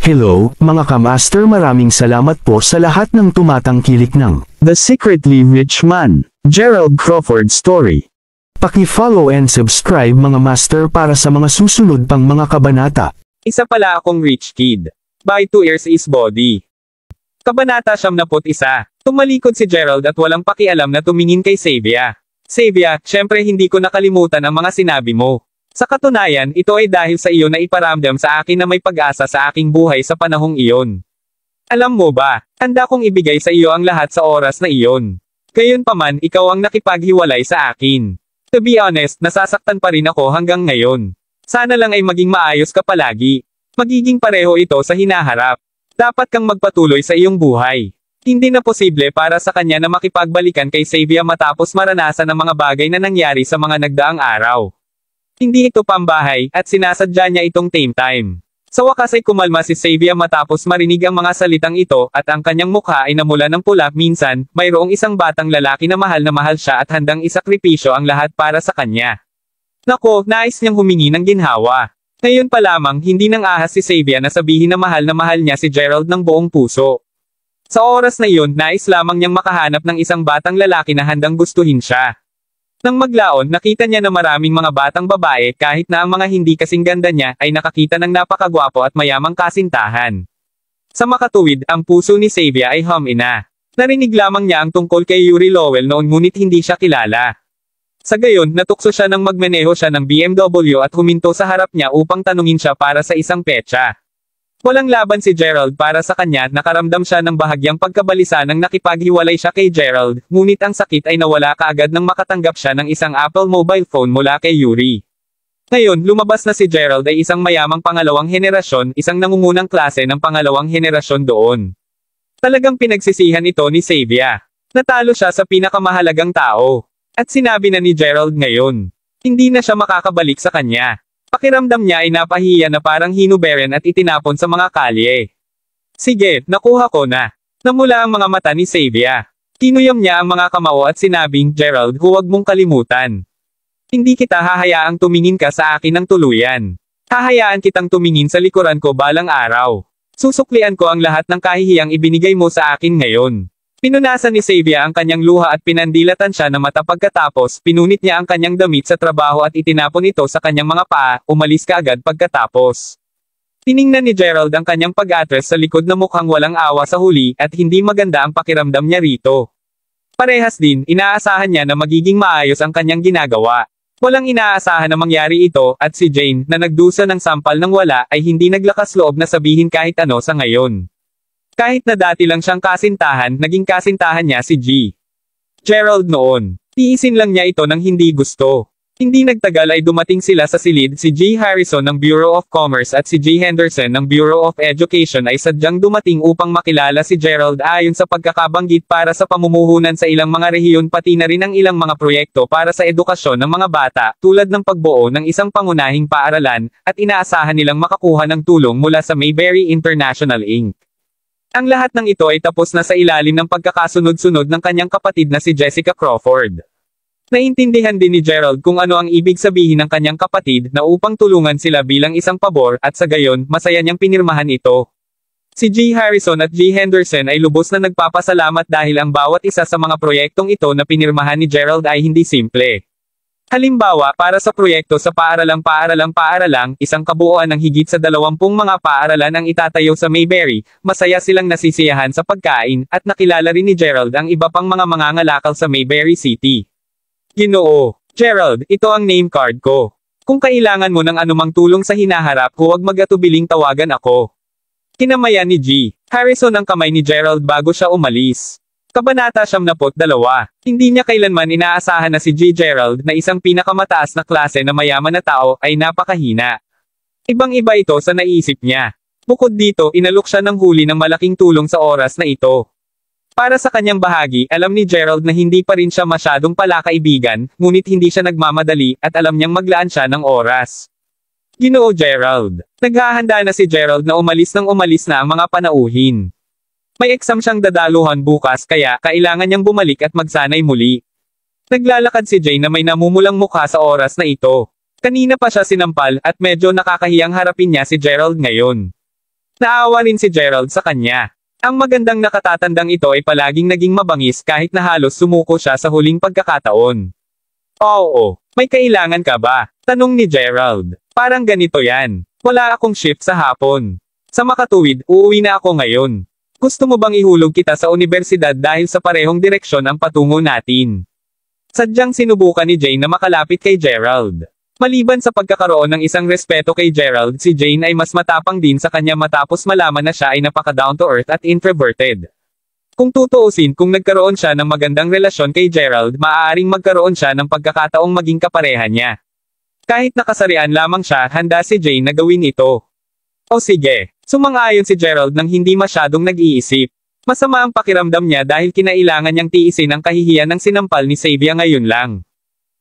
Hello, mga kamaster, maraming salamat po sa lahat ng tumatangkilik ng The Secretly Rich Man, Gerald Crawford Story. Paki-follow and subscribe mga master para sa mga susunod pang mga kabanata. Isa pala akong rich kid. By 2 years is body. Kabanata 71. Tumalikod si Gerald at walang pakialam na tumingin kay Xavier. Xavier, syempre hindi ko nakalimutan ang mga sinabi mo. Sa katunayan, ito ay dahil sa iyo na iparamdam sa akin na may pag-asa sa aking buhay sa panahong iyon. Alam mo ba, handa kong ibigay sa iyo ang lahat sa oras na iyon. Gayunpaman, ikaw ang nakipaghiwalay sa akin. To be honest, nasasaktan pa rin ako hanggang ngayon. Sana lang ay maging maayos ka palagi. Magiging pareho ito sa hinaharap. Dapat kang magpatuloy sa iyong buhay. Hindi na posible para sa kanya na makipagbalikan kay Xavier matapos maranasan ang mga bagay na nangyari sa mga nagdaang araw. Hindi ito pambahay, at sinasadya niya itong tame time. Sa wakas ay kumalma si Xavier matapos marinig ang mga salitang ito, at ang kanyang mukha ay namula ng pula. Minsan, mayroong isang batang lalaki na mahal siya at handang isakripisyo ang lahat para sa kanya. Nako, nais niyang humingi ng ginhawa. Ngayon pa lamang, hindi nang ahas si Xavier na sabihin na mahal niya si Gerald ng buong puso. Sa oras na iyon, nais lamang niyang makahanap ng isang batang lalaki na handang gustuhin siya. Nang maglaon, nakita niya na maraming mga batang babae kahit na ang mga hindi kasing ganda niya ay nakakita ng napakagwapo at mayamang kasintahan. Sa makatuwid, ang puso ni Xavier ay humina. Narinig lamang niya ang tungkol kay Yuri Lowell noon ngunit hindi siya kilala. Sa gayon, natukso siya nang magmaneho siya ng BMW at huminto sa harap niya upang tanungin siya para sa isang petsa. Walang laban si Gerald para sa kanya, nakaramdam siya ng bahagyang pagkabalisa nang nakipaghiwalay siya kay Gerald, ngunit ang sakit ay nawala kaagad nang makatanggap siya ng isang Apple mobile phone mula kay Yuri. Ngayon, lumabas na si Gerald ay isang mayamang pangalawang henerasyon, isang nangungunang klase ng pangalawang henerasyon doon. Talagang pinagsisihan ito ni Xavier. Natalo siya sa pinakamahalagang tao. At sinabi na ni Gerald ngayon, hindi na siya makakabalik sa kanya. Pakiramdam niya ay napahiya na parang hinuberen at itinapon sa mga kalye. Sige, nakuha ko na. Namula ang mga mata ni Xavier. Kinuyom niya ang mga kamao at sinabing, Gerald, huwag mong kalimutan. Hindi kita hahayaang tumingin ka sa akin ng tuluyan. Hahayaan kitang tumingin sa likuran ko balang araw. Susuklian ko ang lahat ng kahihiyang ibinigay mo sa akin ngayon. Pinunasan ni Xavier ang kanyang luha at pinandilatan siya na mata pagkatapos, pinunit niya ang kanyang damit sa trabaho at itinapon ito sa kanyang mga paa, umalis kaagad pagkatapos. Tiningnan ni Gerald ang kanyang pag-atres sa likod na mukhang walang awa sa huli, at hindi maganda ang pakiramdam niya rito. Parehas din, inaasahan niya na magiging maayos ang kanyang ginagawa. Walang inaasahan na mangyari ito, at si Jane, na nagdusa ng sampal ng wala, ay hindi naglakas loob na sabihin kahit ano sa ngayon. Kahit na dati lang siyang kasintahan, naging kasintahan niya si G. Gerald noon. Tiisin lang niya ito nang hindi gusto. Hindi nagtagal ay dumating sila sa silid. Si G. Harrison ng Bureau of Commerce at si G. Henderson ng Bureau of Education ay sadyang dumating upang makilala si Gerald ayon sa pagkakabanggit para sa pamumuhunan sa ilang mga rehiyon pati na rin ang ilang mga proyekto para sa edukasyon ng mga bata, tulad ng pagbuo ng isang pangunahing paaralan, at inaasahan nilang makakuha ng tulong mula sa Mayberry International Inc. Ang lahat ng ito ay tapos na sa ilalim ng pagkakasunod-sunod ng kanyang kapatid na si Jessica Crawford. Naintindihan din ni Gerald kung ano ang ibig sabihin ng kanyang kapatid na upang tulungan sila bilang isang pabor, at sa gayon, masaya niyang pinirmahan ito. Si G. Harrison at G. Henderson ay lubos na nagpapasalamat dahil ang bawat isa sa mga proyektong ito na pinirmahan ni Gerald ay hindi simple. Halimbawa, para sa proyekto sa paaralang, isang kabuuan ng higit sa 20 mga paaralan ang itatayo sa Mayberry, masaya silang nasisiyahan sa pagkain, at nakilala rin ni Gerald ang iba pang mga mangangalakal sa Mayberry City. Ginoo, Gerald, ito ang name card ko. Kung kailangan mo ng anumang tulong sa hinaharap, huwag mag-atubiling tawagan ako. Kinamayan ni G. Harrison ang kamay ni Gerald bago siya umalis. Kabanata 72. Hindi niya kailanman inaasahan na si G. Gerald, na isang pinakamataas na klase na mayaman na tao, ay napakahina. Ibang-iba ito sa naisip niya. Bukod dito, inalok siya ng huli ng malaking tulong sa oras na ito. Para sa kanyang bahagi, alam ni Gerald na hindi pa rin siya masyadong palakaibigan, ngunit hindi siya nagmamadali, at alam niyang maglaan siya ng oras. Ginoo Gerald. Naghahanda na si Gerald na umalis na ang mga panauhin. May exam siyang dadaluhan bukas kaya kailangan niyang bumalik at magsanay muli. Naglalakad si Jane na may namumulang mukha sa oras na ito. Kanina pa siya sinampal at medyo nakakahiyang harapin niya si Gerald ngayon. Naawa rin si Gerald sa kanya. Ang magandang nakatatandang ito ay palaging naging mabangis kahit na halos sumuko siya sa huling pagkakataon. Oo, may kailangan ka ba? Tanong ni Gerald. Parang ganito yan. Wala akong shift sa hapon. Sa makatuwid, uuwi na ako ngayon. Gusto mo bang ihulog kita sa universidad dahil sa parehong direksyon ang patungo natin? Sadyang sinubukan ni Jane na makalapit kay Gerald. Maliban sa pagkakaroon ng isang respeto kay Gerald, si Jane ay mas matapang din sa kanya matapos malaman na siya ay napaka-down to earth at introverted. Kung tutuusin, kung nagkaroon siya ng magandang relasyon kay Gerald, maaaring magkaroon siya ng pagkakataong maging kapareha niya. Kahit nakasarian lamang siya, handa si Jane na gawin ito. O sige, sumang-ayon si Gerald nang hindi masyadong nag-iisip. Masama ang pakiramdam niya dahil kinailangan niyang tiisin ang kahihiyan ng sinampal ni Xavier ngayon lang.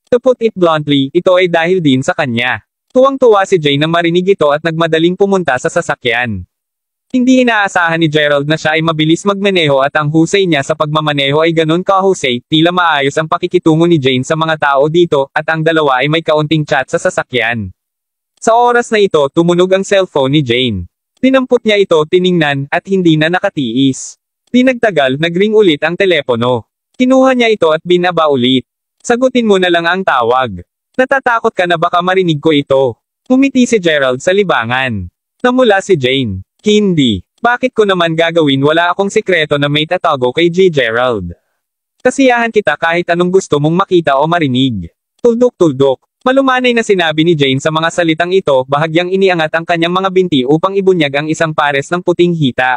To put it bluntly, ito ay dahil din sa kanya. Tuwang-tuwa si Jane nang marinig ito at nagmadaling pumunta sa sasakyan. Hindi inaasahan ni Gerald na siya ay mabilis magmaneho at ang husay niya sa pagmamaneho ay ganun kahusay, tila maayos ang pakikitungo ni Jane sa mga tao dito, at ang dalawa ay may kaunting chat sa sasakyan. Sa oras na ito, tumunog ang cellphone ni Jane. Tinampot niya ito, tiningnan, at hindi na nakatiis. Di nagtagal, nagring ulit ang telepono. Kinuha niya ito at binaba ulit. Sagutin mo na lang ang tawag. Natatakot ka na baka marinig ko ito. Ngumiti si Gerald sa libangan. Namula si Jane. Hindi. Bakit ko naman gagawin? Wala akong sikreto na may tatago kay G. Gerald. Kasiyahan kita kahit anong gusto mong makita o marinig. Tuldok-tuldok. Malumanay na sinabi ni Jane sa mga salitang ito, bahagyang iniangat ang kanyang mga binti upang ibunyag ang isang pares ng puting hita.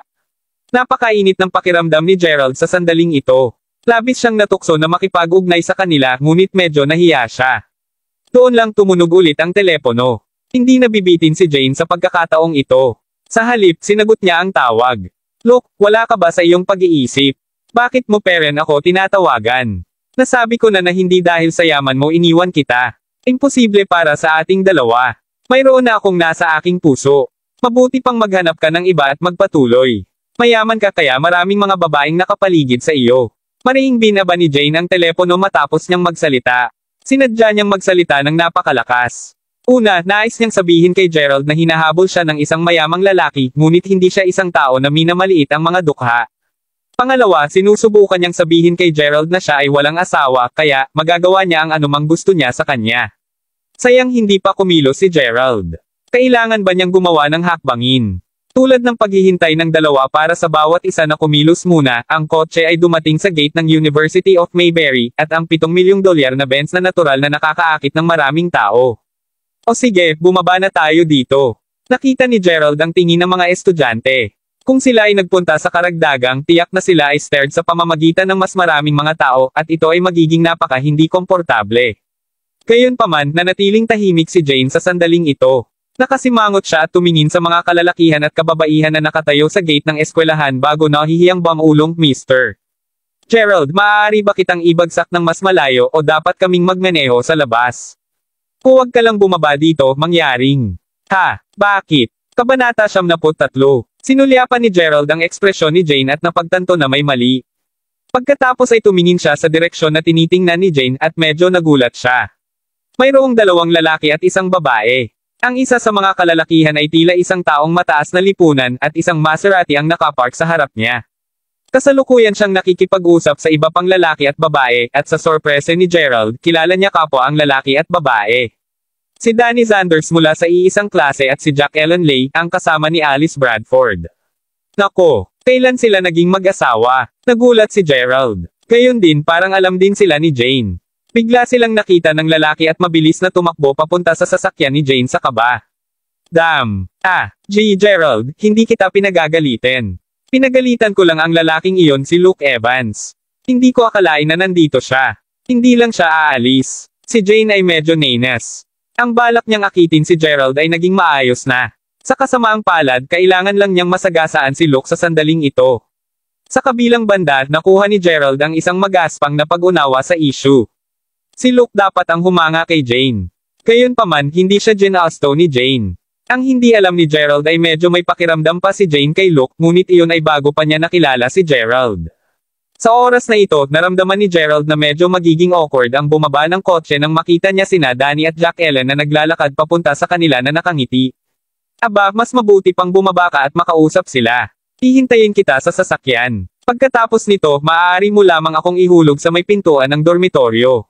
Napakainit ng pakiramdam ni Gerald sa sandaling ito. Labis siyang natukso na makipag-ugnay sa kanila, ngunit medyo nahiya siya. Doon lang tumunog ulit ang telepono. Hindi nabibitin si Jane sa pagkakataong ito. Sa halip, sinagot niya ang tawag. Look, wala ka ba sa iyong pag-iisip? Bakit mo peren ako tinatawagan? Nasabi ko na hindi dahil sa yaman mo iniwan kita. Imposible para sa ating dalawa. Mayroon na akong nasa aking puso. Mabuti pang maghanap ka ng iba at magpatuloy. Mayaman ka kaya maraming mga babaeng nakapaligid sa iyo. Mariing binaba ni Jane ang telepono matapos niyang magsalita. Sinadya niyang magsalita ng napakalakas. Una, nais niyang sabihin kay Gerald na hinahabol siya ng isang mayamang lalaki, ngunit hindi siya isang tao na minamaliit ang mga dukha. Pangalawa, sinusubukan niyang sabihin kay Gerald na siya ay walang asawa, kaya magagawa niya ang anumang gusto niya sa kanya. Sayang hindi pa kumilos si Gerald. Kailangan ba niyang gumawa ng hakbangin? Tulad ng paghihintay ng dalawa para sa bawat isa na kumilos muna, ang kotse ay dumating sa gate ng University of Mayberry, at ang $7 milyong na Benz na natural na nakakaakit ng maraming tao. O sige, bumaba na tayo dito. Nakita ni Gerald ang tingin ng mga estudyante. Kung sila ay nagpunta sa karagdagang, tiyak na sila ay stared sa pamamagitan ng mas maraming mga tao, at ito ay magiging napaka hindi komportable. Gayunpaman, nanatiling tahimik si Jane sa sandaling ito. Nakasimangot siya at tumingin sa mga kalalakihan at kababaihan na nakatayo sa gate ng eskwelahan bago nahihiyang bangulong, Mr. Gerald, maaari ba kitang ibagsak ng mas malayo o dapat kaming magmaneho sa labas? Huwag ka lang bumaba dito, mangyaring. Ha, bakit? Kabanata 73. Sinulyapan ni Gerald ang ekspresyon ni Jane at napagtanto na may mali. Pagkatapos ay tumingin siya sa direksyon na tinitingnan ni Jane at medyo nagulat siya. Mayroong dalawang lalaki at isang babae. Ang isa sa mga kalalakihan ay tila isang taong mataas na lipunan at isang Maserati ang nakapark sa harap niya. Kasalukuyan siyang nakikipag-usap sa iba pang lalaki at babae, at sa sorpresa ni Gerald, kilala niya kapwa ang lalaki at babae. Si Danny Sanders mula sa iisang klase at si Jack Ellen Lay, ang kasama ni Alice Bradford. Nako, kailan sila naging mag-asawa? Nagulat si Gerald. Gayon din parang alam din sila ni Jane. Bigla silang nakita ng lalaki at mabilis na tumakbo papunta sa sasakyan ni Jane sa kaba. Damn! G. Gerald, hindi kita pinagagalitin. Pinagalitan ko lang ang lalaking iyon, si Luke Evans. Hindi ko akalain na nandito siya. Hindi lang siya aalis. Si Jane ay medyo nenes. Ang balak niyang akitin si Gerald ay naging maayos na. Sa kasamaang palad, kailangan lang niyang masagasaan si Luke sa sandaling ito. Sa kabilang banda, nakuha ni Gerald ang isang magaspang na pag-unawa sa issue. Si Luke dapat ang humanga kay Jane. Gayunpaman, hindi siya ginaasto ni Jane. Ang hindi alam ni Gerald ay medyo may pakiramdam pa si Jane kay Luke, ngunit iyon ay bago pa niya nakilala si Gerald. Sa oras na ito, naramdaman ni Gerald na medyo magiging awkward ang bumaba ng kotse nang makita niya sina Danny at Jack Ellen na naglalakad papunta sa kanila na nakangiti. Aba, mas mabuti pang bumaba ka at makausap sila. Hihintayin kita sa sasakyan. Pagkatapos nito, maaari mo lamang akong ihulog sa may pintuan ng dormitoryo.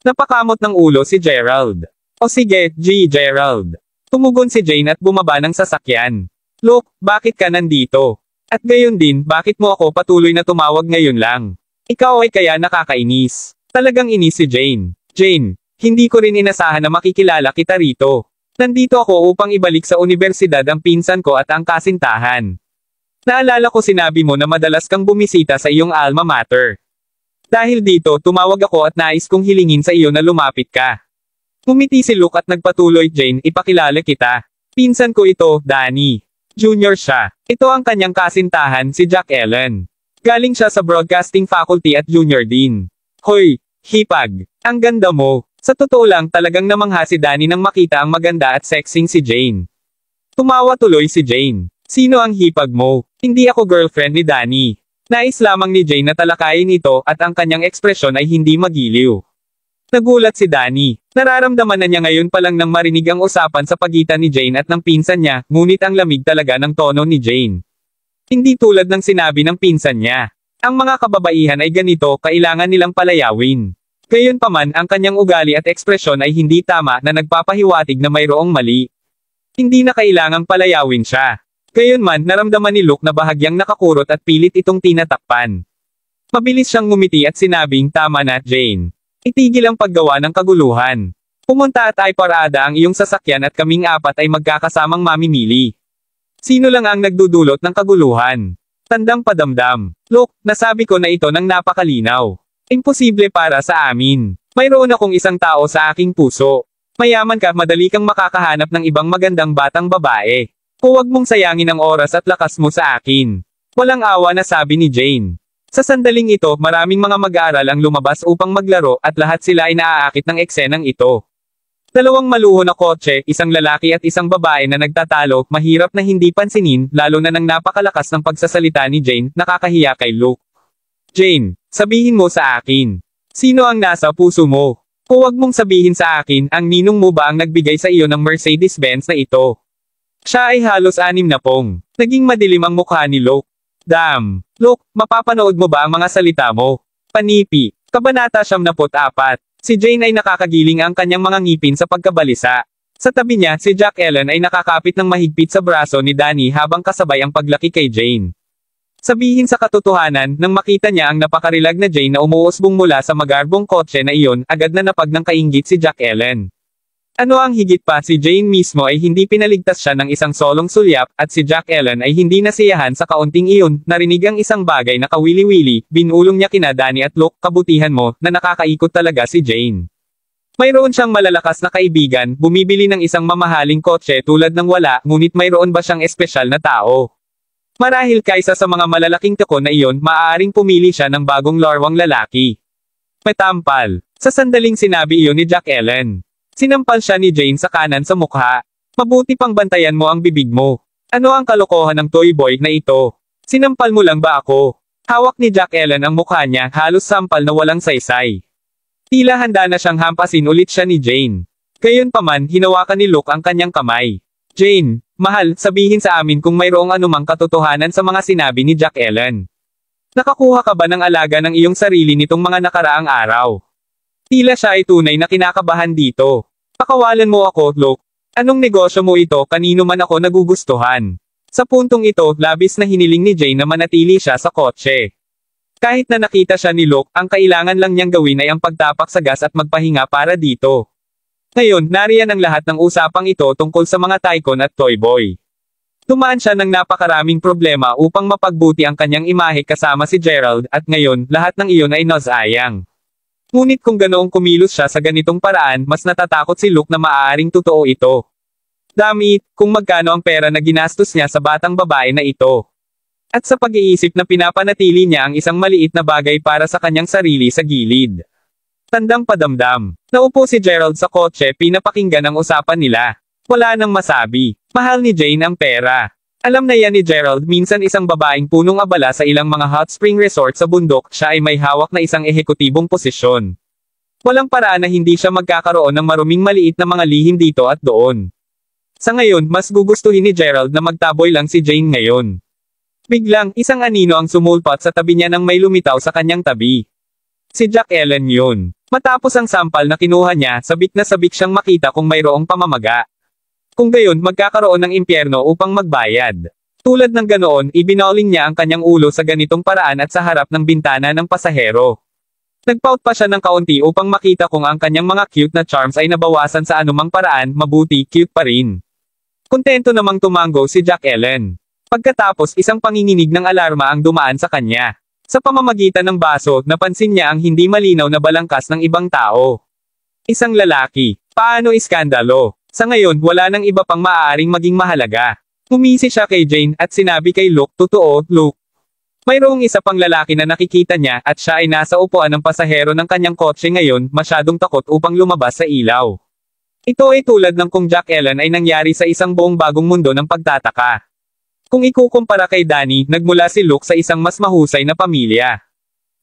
Napakamot ng ulo si Gerald. O sige, Gerald. Tumugon si Jane at bumaba ng sasakyan. Look, bakit ka nandito? At gayon din, bakit mo ako patuloy na tumawag ngayon lang? Ikaw ay kaya nakakainis. Talagang inis si Jane. Jane, hindi ko rin inasahan na makikilala kita rito. Nandito ako upang ibalik sa universidad ang pinsan ko at ang kasintahan. Naalala ko sinabi mo na madalas kang bumisita sa iyong alma mater. Dahil dito, tumawag ako at nais kong hilingin sa iyo na lumapit ka. Ngumiti si Luke at nagpatuloy, Jane, ipakilala kita. Pinsan ko ito, Danny. Junior siya. Ito ang kanyang kasintahan, si Jack Ellen. Galing siya sa broadcasting faculty at junior din. Hoy, hipag. Ang ganda mo. Sa totoo lang talagang namangha si Danny nang makita ang maganda at sexing si Jane. Tumawa tuloy si Jane. Sino ang hipag mo? Hindi ako girlfriend ni Danny. Nais lamang ni Jane na talakayin ito at ang kanyang ekspresyon ay hindi magiliw. Nagulat si Danny. Nararamdaman na niya ngayon pa lang nang marinig ang usapan sa pagitan ni Jane at ng pinsan niya, ngunit ang lamig talaga ng tono ni Jane. Hindi tulad ng sinabi ng pinsan niya. Ang mga kababaihan ay ganito, kailangan nilang palayawin. Gayunpaman, ang kanyang ugali at ekspresyon ay hindi tama na nagpapahiwatig na mayroong mali. Hindi na kailangang palayawin siya. Gayunman, naramdaman ni Luke na bahagyang nakakurot at pilit itong tinatakpan. Mabilis siyang ngumiti at sinabing, tama na, Jane. Itigil ang paggawa ng kaguluhan. Pumunta at ay parada ang iyong sasakyan at kaming apat ay magkakasamang mamimili. Sino lang ang nagdudulot ng kaguluhan? Tandang padamdam. Look, nasabi ko na ito ng napakalinaw. Imposible para sa amin. Mayroon akong isang tao sa aking puso. Mayaman ka, madali kang makakahanap ng ibang magandang batang babae. Huwag mong sayangin ang oras at lakas mo sa akin. Walang awa na sabi ni Jane. Sa sandaling ito, maraming mga mag-aaral ang lumabas upang maglaro at lahat sila ay naaakit ng eksenang ito. Dalawang maluho na kotse, isang lalaki at isang babae na nagtatalo, mahirap na hindi pansinin, lalo na nang napakalakas ng pagsasalita ni Jane, nakakahiya kay Luke. Jane, sabihin mo sa akin. Sino ang nasa puso mo? Huwag mong sabihin sa akin, ang ninong mo ba ang nagbigay sa iyo ng Mercedes-Benz na ito? Siya ay halos 60. Naging madilim ang mukha ni Luke. Damn. Luke, mapapanood mo ba ang mga salita mo? Panipi. Kabanata 74. Si Jane ay nakakagiling ang kanyang mga ngipin sa pagkabalisa. Sa tabi niya, si Jack Ellen ay nakakapit ng mahigpit sa braso ni Danny habang kasabay ang paglaki kay Jane. Sabihin sa katotohanan, nang makita niya ang napakarilag na Jane na umuusbong mula sa magarbong kotse na iyon, agad na napag ng kainggit si Jack Ellen. Ano ang higit pa, si Jane mismo ay hindi pinaligtas siya ng isang solong sulyap, at si Jack Ellen ay hindi nasiyahan sa kaunting iyon, narinig ang isang bagay na kawili-wili, binulong niya kina Danny at Luke, kabutihan mo, na nakakaikot talaga si Jane. Mayroon siyang malalakas na kaibigan, bumibili ng isang mamahaling kotse tulad ng wala, ngunit mayroon ba siyang espesyal na tao? Marahil kaysa sa mga malalaking takon na iyon, maaaring pumili siya ng bagong larwang lalaki. Matampal. Sa sandaling sinabi iyon ni Jack Ellen. Sinampal siya ni Jane sa kanan sa mukha. Mabuti pang bantayan mo ang bibig mo. Ano ang kalokohan ng toy boy na ito? Sinampal mo lang ba ako? Hawak ni Jack Ellen ang mukha niya, halos sampal na walang saysay. Tila handa na siyang hampasin ulit siya ni Jane. Gayunpaman, hinawakan ni Luke ang kanyang kamay. Jane, mahal, sabihin sa amin kung mayroong anumang katotohanan sa mga sinabi ni Jack Ellen. Nakakuha ka ba ng alaga ng iyong sarili nitong mga nakaraang araw? Tila siya ay tunay na kinakabahan dito. Pakawalan mo ako, Luke. Anong negosyo mo ito, kanino man ako nagugustuhan? Sa puntong ito, labis na hiniling ni Jane na manatili siya sa kotse. Kahit na nakita siya ni Luke, ang kailangan lang niyang gawin ay ang pagtapak sa gas at magpahinga para dito. Ngayon, nariyan ang lahat ng usapang ito tungkol sa mga tycoon at toy boy. Dumaan siya ng napakaraming problema upang mapagbuti ang kanyang imahe kasama si Gerald, at ngayon, lahat ng iyon ay nasayang. Ngunit kung ganoong kumilos siya sa ganitong paraan, mas natatakot si Luke na maaaring totoo ito. Damit, kung magkano ang pera na ginastos niya sa batang babae na ito. At sa pag-iisip na pinapanatili niya ang isang maliit na bagay para sa kanyang sarili sa gilid. Tandang padamdam. Naupo si Gerald sa kotse, pinapakinggan ang usapan nila. Wala nang masabi. Mahal ni Jane ang pera. Alam na yan ni Gerald, minsan isang babaeng punong abala sa ilang mga hot spring resort sa bundok, siya ay may hawak na isang ehekutibong posisyon. Walang paraan na hindi siya magkakaroon ng maruming maliit na mga lihim dito at doon. Sa ngayon, mas gugustuhin ni Gerald na magtaboy lang si Jane ngayon. Biglang, isang anino ang sumulpot sa tabi niya nang may lumitaw sa kanyang tabi. Si Jack Ellen yun. Matapos ang sampal na kinuha niya, sabik na sabik siyang makita kung mayroong pamamaga. Kung gayon, magkakaroon ng impyerno upang magbayad. Tulad ng ganoon, ibinauling niya ang kanyang ulo sa ganitong paraan at sa harap ng bintana ng pasahero. Nagpout pa siya ng kaunti upang makita kung ang kanyang mga cute na charms ay nabawasan sa anumang paraan, mabuti, cute pa rin. Kontento namang tumango si Jack Ellen. Pagkatapos isang panginginig ng alarma ang dumaan sa kanya. Sa pamamagitan ng baso, napansin niya ang hindi malinaw na balangkas ng ibang tao. Isang lalaki. Paano iskandalo? Sa ngayon, wala nang iba pang maaaring maging mahalaga. Umisi siya kay Jane at sinabi kay Luke, "Totoo, Luke. Mayroong isa pang lalaki na nakikita niya at siya ay nasa upuan ng pasahero ng kanyang kotse ngayon, masyadong takot upang lumabas sa ilaw." Ito ay tulad ng kung Jack Ellen ay nangyari sa isang buong bagong mundo ng pagtataka. Kung ikukumpara kay Danny, nagmula si Luke sa isang mas mahusay na pamilya.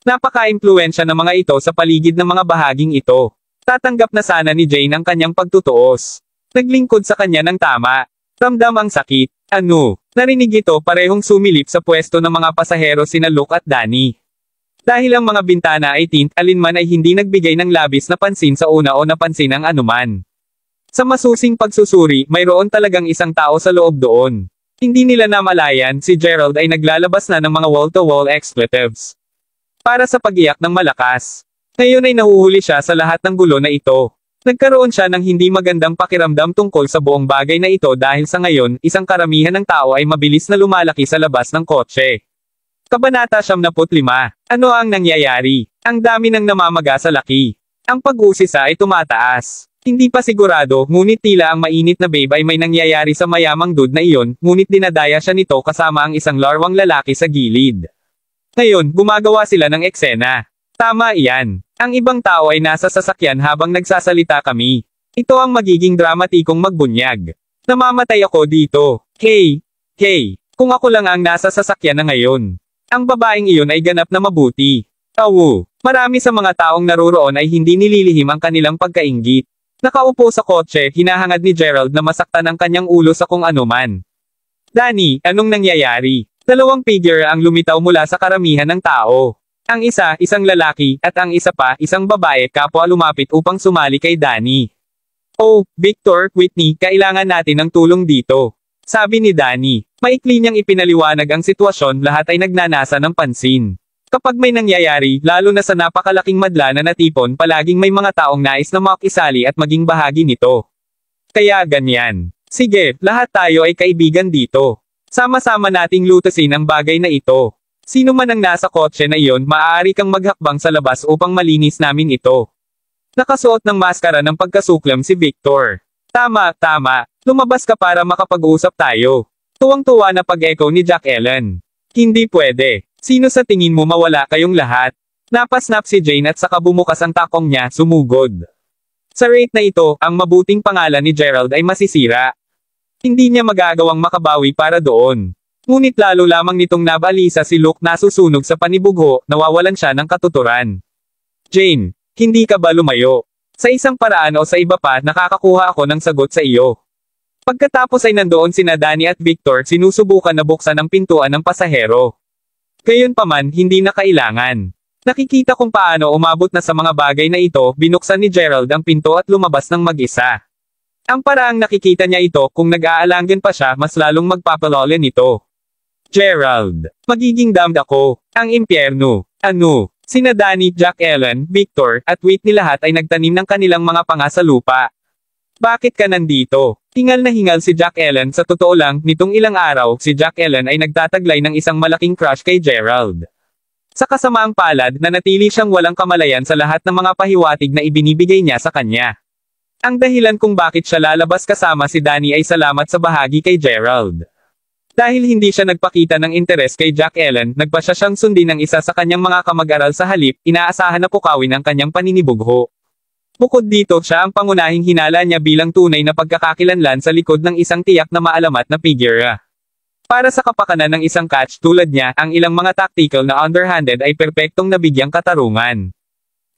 Napaka-impluwensya ng mga ito sa paligid ng mga bahaging ito. Tatanggap na sana ni Jane ang kanyang pagtutuos. Naglingkod sa kanya ng tama. Ramdam ang sakit. Ano? Narinig ito parehong sumilip sa pwesto ng mga pasahero sina Luke at Danny. Dahil ang mga bintana ay tint, alinman ay hindi nagbigay ng labis na pansin sa una o napansin ang anuman. Sa masusing pagsusuri, mayroon talagang isang tao sa loob doon. Hindi nila namalayan, si Gerald ay naglalabas na ng mga wall-to-wall expletives. Para sa pag-iyak ng malakas. Ngayon ay nahuhuli siya sa lahat ng gulo na ito. Nagkaroon siya ng hindi magandang pakiramdam tungkol sa buong bagay na ito dahil sa ngayon, isang karamihan ng tao ay mabilis na lumalaki sa labas ng kotse. Kabanata 75. Ano ang nangyayari? Ang dami ng namamaga sa laki. Ang pag-usisa ay tumataas. Hindi pa sigurado, ngunit tila ang mainit na babe ay may nangyayari sa mayamang dude na iyon, ngunit dinadaya siya nito kasama ang isang larwang lalaki sa gilid. Ngayon, gumagawa sila ng eksena. Tama iyan. Ang ibang tao ay nasa sasakyan habang nagsasalita kami. Ito ang magiging dramatikong magbunyag. Namamatay ako dito. Hey! Hey! Kung ako lang ang nasa sasakyan na ngayon. Ang babaeng iyon ay ganap na mabuti. Awu! Marami sa mga taong naruroon ay hindi nililihim ang kanilang pagkainggit. Nakaupo sa kotse, hinahangad ni Gerald na masaktan ang kanyang ulo sa kung anuman. Danny, anong nangyayari? Dalawang figure ang lumitaw mula sa karamihan ng tao. Ang isa, isang lalaki, at ang isa pa, isang babae kapwa lumapit upang sumali kay Danny. Oh, Victor, Whitney, kailangan natin ng tulong dito. Sabi ni Danny. Maikli niyang ipinaliwanag ang sitwasyon, lahat ay nagnanasa ng pansin. Kapag may nangyayari, lalo na sa napakalaking madla na natipon, palaging may mga taong nais na makisali at maging bahagi nito. Kaya ganyan. Sige, lahat tayo ay kaibigan dito. Sama-sama nating lutasin ang bagay na ito. Sino man ang nasa kotse na iyon, maaari kang maghakbang sa labas upang malinis namin ito. Nakasuot ng maskara ng pagkasuklam si Victor. Tama, tama. Lumabas ka para makapag-usap tayo. Tuwang-tuwa na pag-echo ni Jack Ellen. Hindi pwede. Sino sa tingin mo mawala kayong lahat? Napasnap si Jane at saka bumukas ang takong niya, sumugod. Sa rate na ito, ang mabuting pangalan ni Gerald ay masisira. Hindi niya magagawang makabawi para doon. Ngunit lalo lamang nitong nabalisa si Luke nasusunog sa panibugho, nawawalan siya ng katuturan. Jane, hindi ka ba lumayo? Sa isang paraan o sa iba pa, nakakakuha ako ng sagot sa iyo. Pagkatapos ay nandoon sina Danny at Victor, sinusubukan na buksan ang pintuan ng pasahero. Gayunpaman, hindi na kailangan. Nakikita kung paano umabot na sa mga bagay na ito, binuksan ni Gerald ang pinto at lumabas ng mag-isa. Ang paraang nakikita niya ito, kung nag-aalangan pa siya, mas lalong magpapalole nito. Gerald, magiging damned ako. Ang impyerno. Ano? Sina Danny, Jack Ellen, Victor, at Whitney lahat ay nagtanim ng kanilang mga panga sa lupa. Bakit ka nandito? Hingal na hingal si Jack Ellen. Sa totoo lang, nitong ilang araw, si Jack Ellen ay nagtataglay ng isang malaking crush kay Gerald. Sa kasamaang palad, nanatili siyang walang kamalayan sa lahat ng mga pahiwatig na ibinibigay niya sa kanya. Ang dahilan kung bakit siya lalabas kasama si Danny ay salamat sa bahagi kay Gerald. Dahil hindi siya nagpakita ng interes kay Jack Ellen, nagpa siya siyang sundin ng isa sa kanyang mga kamag-aral sa halip, inaasahan na pukawin ang kanyang paninibugho. Bukod dito, siya ang pangunahing hinala niya bilang tunay na pagkakakilanlan sa likod ng isang tiyak na maalamat na figura. Para sa kapakanan ng isang catch tulad niya, ang ilang mga tactical na underhanded ay perpektong nabigyang katarungan.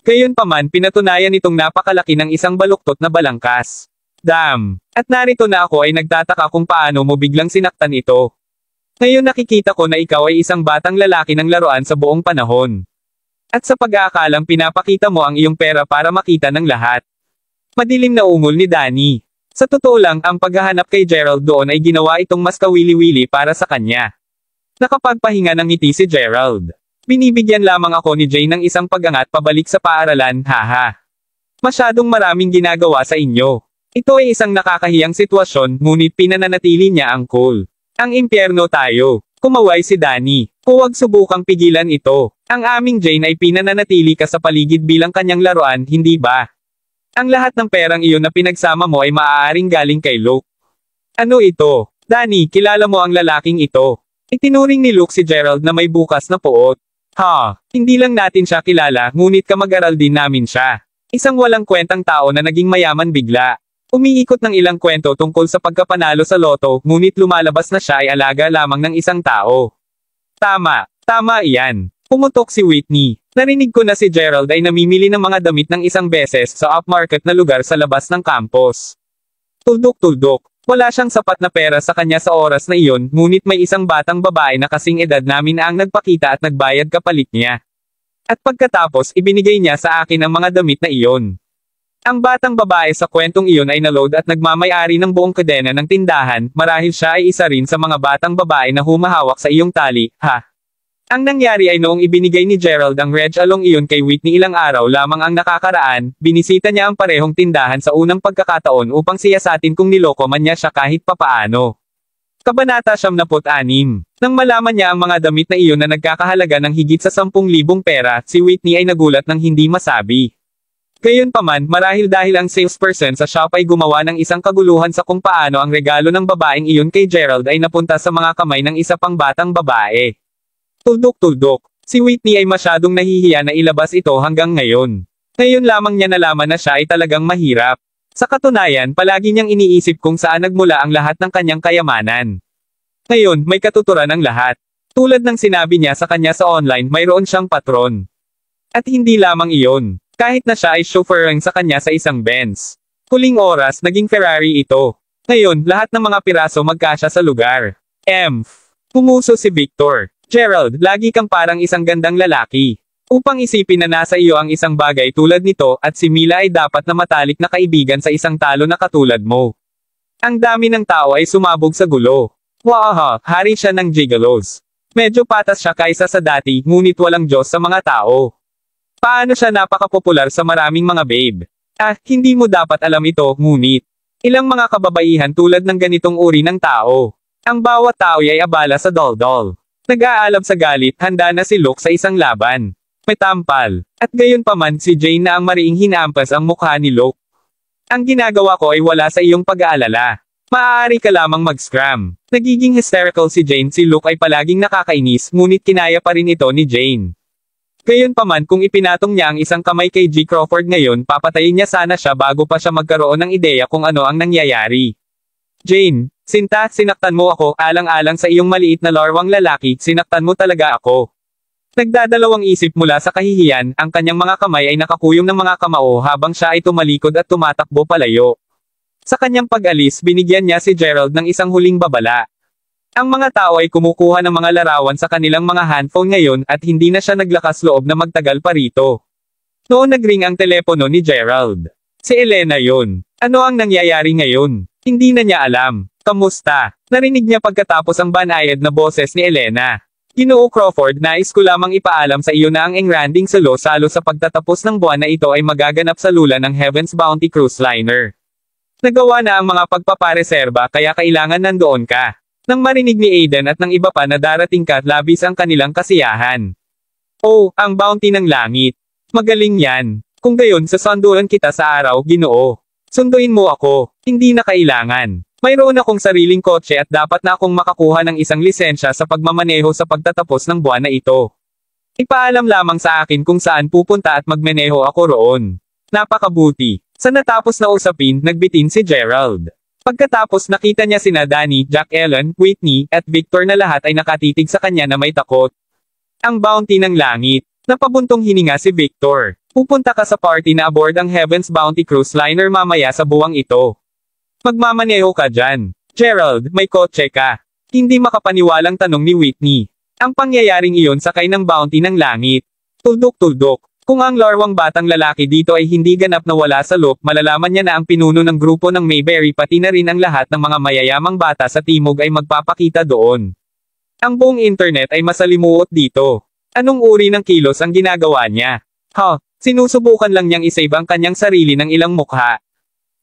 Gayunpaman, pinatunayan itong napakalaki ng isang baluktot na balangkas. Damn! At narito na ako ay nagtataka kung paano mo biglang sinaktan ito. Ngayon nakikita ko na ikaw ay isang batang lalaki ng laruan sa buong panahon. At sa pag-aakalang pinapakita mo ang iyong pera para makita ng lahat. Madilim na ungol ni Danny. Sa totoo lang, ang paghahanap kay Gerald doon ay ginawa itong mas kawili-wili para sa kanya. Nakapagpahinga ng ngiti si Gerald. Binibigyan lamang ako ni Jane ng isang pag-angat pabalik sa paaralan, haha. Masyadong maraming ginagawa sa inyo. Ito ay isang nakakahiyang sitwasyon, ngunit pinananatili niya ang cool. Ang impyerno tayo. Kumaway si Danny. Huwag subukang pigilan ito. Ang aming Jane ay pinananatili ka sa paligid bilang kanyang laruan, hindi ba? Ang lahat ng perang iyon na pinagsama mo ay maaaring galing kay Luke. Ano ito? Danny, kilala mo ang lalaking ito. Itinuring ni Luke si Gerald na may bukas na puot. Ha, hindi lang natin siya kilala, ngunit kamag-aral din namin siya. Isang walang kwentang tao na naging mayaman bigla. Umiikot ng ilang kwento tungkol sa pagkapanalo sa loto, ngunit lumalabas na siya ay alaga lamang ng isang tao. Tama iyan. Pumutok si Whitney. Narinig ko na si Gerald ay namimili ng mga damit ng isang beses sa upmarket na lugar sa labas ng campus. Tuldok. Wala siyang sapat na pera sa kanya sa oras na iyon, ngunit may isang batang babae na kasing edad namin na ang nagpakita at nagbayad kapalit niya. At pagkatapos ibinigay niya sa akin ang mga damit na iyon. Ang batang babae sa kwentong iyon ay naload at nagmamay-ari ng buong kadena ng tindahan, marahil siya ay isa rin sa mga batang babae na humahawak sa iyong tali, ha? Ang nangyari ay noong ibinigay ni Gerald ang Reg Along iyon kay Whitney ilang araw lamang ang nakakaraan, binisita niya ang parehong tindahan sa unang pagkakataon upang siyasatin kung niloko man niya siya kahit papaano. Kabanata 76. Nang malaman niya ang mga damit na iyon na nagkakahalaga ng higit sa 10,000 pera, si Whitney ay nagulat ng hindi masabi. Gayunpaman, marahil dahil ang salesperson sa shop ay gumawa ng isang kaguluhan sa kung paano ang regalo ng babaeng iyon kay Gerald ay napunta sa mga kamay ng isa pang batang babae. Tuldok. Si Whitney ay masyadong nahihiya na ilabas ito hanggang ngayon. Ngayon lamang niya nalaman na siya ay talagang mahirap. Sa katunayan, palagi niyang iniisip kung saan nagmula ang lahat ng kanyang kayamanan. Ngayon, may katuturan ang lahat. Tulad ng sinabi niya sa kanya sa online, mayroon siyang patron. At hindi lamang iyon. Kahit na siya ay chauffeuring sa kanya sa isang Benz. Huling oras, naging Ferrari ito. Ngayon, lahat ng mga piraso magkasya sa lugar. Pumuso si Victor. Gerald, lagi kang parang isang gandang lalaki. Upang isipin na nasa iyo ang isang bagay tulad nito, at si Mila ay dapat na matalik na kaibigan sa isang talo na katulad mo. Ang dami ng tao ay sumabog sa gulo. Waha, hari siya ng gigolos. Medyo patas siya kaysa sa dati, ngunit walang Diyos sa mga tao. Paano siya napakapopular sa maraming mga babe? Hindi mo dapat alam ito, ngunit ilang mga kababaihan tulad ng ganitong uri ng tao. Ang bawat tao ay abala sa doldol. Nag-aalab sa galit, handa na si Luke sa isang laban. May tampal. At gayon pa man si Jane na ang mariing hinampas ang mukha ni Luke. Ang ginagawa ko ay wala sa iyong pag-aalala. Maaari ka lamang mag-scram. Nagiging hysterical si Jane, si Luke ay palaging nakakainis, ngunit kinaya pa rin ito ni Jane. Gayunpaman kung ipinatong niya ang isang kamay kay G. Crawford ngayon, papatayin niya sana siya bago pa siya magkaroon ng ideya kung ano ang nangyayari. Jane, sinta, sinaktan mo ako, alang-alang sa iyong maliit na larwang lalaki, sinaktan mo talaga ako. Nagdadalawang isip mula sa kahihiyan, ang kanyang mga kamay ay nakakuyong ng mga kamao habang siya ay tumalikod at tumatakbo palayo. Sa kanyang pag-alis, binigyan niya si Gerald ng isang huling babala. Ang mga tao ay kumukuha ng mga larawan sa kanilang mga handphone ngayon at hindi na siya naglakas loob na magtagal pa rito. Noon nagring ang telepono ni Gerald. Si Elena yun. Ano ang nangyayari ngayon? Hindi na niya alam. Kamusta? Narinig niya pagkatapos ang banayad na boses ni Elena. Ginoo Crawford, nais ko lamang ipaalam sa iyo na ang engranding salo-salo sa pagtatapos ng buwan na ito ay magaganap sa lula ng Heaven's Bounty Cruise Liner. Nagawa na ang mga pagpapareserba kaya kailangan nandoon ka. Nang marinig ni Aiden at ng iba pa na darating ka, labis ang kanilang kasiyahan. Oh, ang bounty ng langit. Magaling yan. Kung gayon, sasunduan kita sa araw, Ginoo. Sunduin mo ako. Hindi na kailangan. Mayroon akong sariling kotse at dapat na akong makakuha ng isang lisensya sa pagmamaneho sa pagtatapos ng buwan na ito. Ipaalam lamang sa akin kung saan pupunta at magmeneho ako roon. Napakabuti. Sa natapos na usapin, nagbitin si Gerald. Pagkatapos nakita niya sina Danny, Jack Ellen, Whitney, at Victor na lahat ay nakatitig sa kanya na may takot. Ang bounty ng langit. Napabuntong hininga si Victor. Pupunta ka sa party na aboard ang Heaven's Bounty Cruise Liner mamaya sa buwang ito. Magmamaneho ka dyan. Gerald, may kotse ka. Hindi makapaniwalang tanong ni Whitney. Ang pangyayaring iyon sakay ng bounty ng langit. Tuldok-tuldok. Kung ang larwang batang lalaki dito ay hindi ganap na wala sa loop, malalaman niya na ang pinuno ng grupo ng Mayberry pati na rin ang lahat ng mga mayayamang bata sa timog ay magpapakita doon. Ang buong internet ay masalimuot dito. Anong uri ng kilos ang ginagawa niya? Sinusubukan lang niyang isave ang kanyang sarili ng ilang mukha.